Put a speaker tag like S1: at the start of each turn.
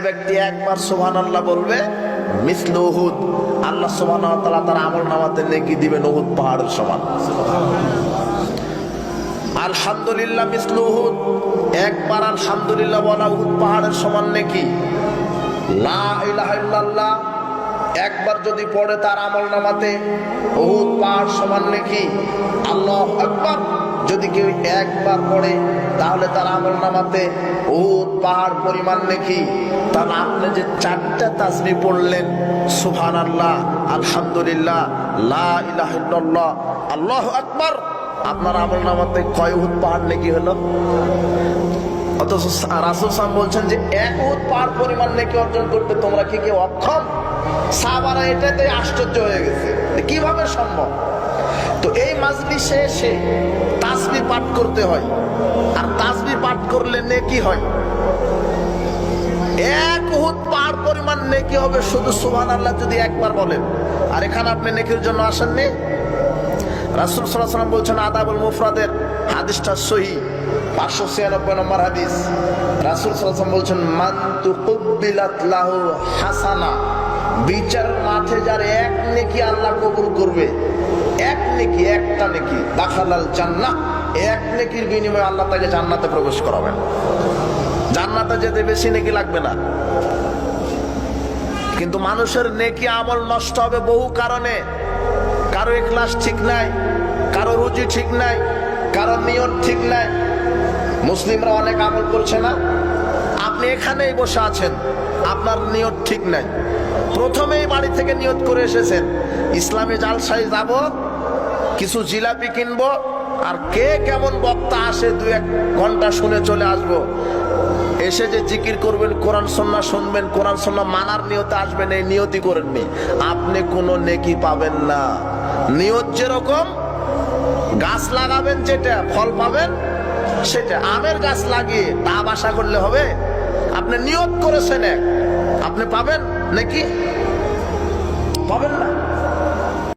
S1: ব্যক্তি একবার সুবহানাল্লাহ বলবে মিসলু উহুদ, আল্লাহ সুবহানাহু ওয়া তাআলা তার আমলনামাতে নেকি দিবেন উহুদ পাহাড়ের সমান। আলহামদুলিল্লাহ মিসলু উহুদ, একবার আলহামদুলিল্লাহ বলা উহুদ পাহাড়ের সমান নেকি। লা ইলাহা ইল্লাল্লাহ একবার যদি পড়ে তার আমলনামাতে উহুদ পাহাড় সমান নেকি। আল্লাহু আকবার যদি কেউ একবার পড়ে তাহলে তার আমলনামাতে উহুদ পাহাড় পরিমাণ নেকি। তাহলে আপনি যে চারটা তাসবিহ পড়লেন সুবহানাল্লাহ, আলহামদুলিল্লাহ, লা ইলাহা ইল্লাল্লাহ, আল্লাহু আকবার, আপনার আমলনামাতে কয় উহুদ পাহাড় নেকি হলো? অথচ রাসূল সাল্লাল্লাহু বলছেন যে এক উহুদ পাহাড় পরিমাণ নেকি অর্জন করতে তোমরা কি কেউ অক্ষম? সাহাবারা এটাতে আশ্চর্য হয়ে গেছে, কিভাবে সম্ভব? তো এই মাজলিসে এসে তাসবিহ পাঠ করতে হয়, আর তাসবিহ পাঠ করলে নেকি হয় এক উহুদ পাহাড় পরিমাণ নেকি হবে শুধু সুবহানাল্লাহ যদি একবার বলেন। আর এখানে আপনি নেকির জন্য আসেননি। রাসূল সাল্লাল্লাহু আলাইহি ওয়াসাল্লাম বলছেন আদাবুল মুফরাদের হাদিসটা সহিহ 596 নম্বর হাদিস। রাসূল সাল্লাল্লাহু আলাইহি ওয়াসাল্লাম বলছেন মান তুকবিলাত লাহু হাসানা, বিচার মাঠে যার এক নেকি আল্লাহ কবুল করবে, এক নেকি, একটা নেকি, দাখালাল জান্নাহ, এক নেকির বিনিময়ে আল্লাহ তাকে জান্নাতে প্রবেশ করাবেন। জান্নাতে যেতে বেশি নেকি লাগবে না। কিন্তু মানুষের নেকি আমল নষ্ট হবে বহু কারণে। কারো ইখলাস ঠিক নাই, কারো রুজি ঠিক নাই, কারো নিয়ত ঠিক নাই। মুসলিমরা অনেক আমল করছে না, আপনি এখানেই বসে আছেন, আপনার নিয়ত ঠিক নাই। প্রথমেই বাড়ি থেকে নিয়ত করে এসেছেন ইসলামী জালসায় যাব, কিছু জিলাপি কিনবো, আর কে কেমন বক্তা আসে 2-1 ঘন্টা শুনে চলে আসবো। এসে যে জিকির করবেন, কোরআন সুন্নাহ শুনবেন, কোরআন সুন্নাহ মানার নিয়তে আসবেন, এই নিয়তি করেননি, আপনি কোনো নেকি পাবেন না। নিয়ত যেরকম, গাছ লাগাবেন যেটা ফল পাবেন সেটা। আমের গাছ লাগিয়ে ডাব আশা করলে হবে? আপনি নিয়ত করেছেন এক, আপনি পাবেন নাকি? পাবেন না।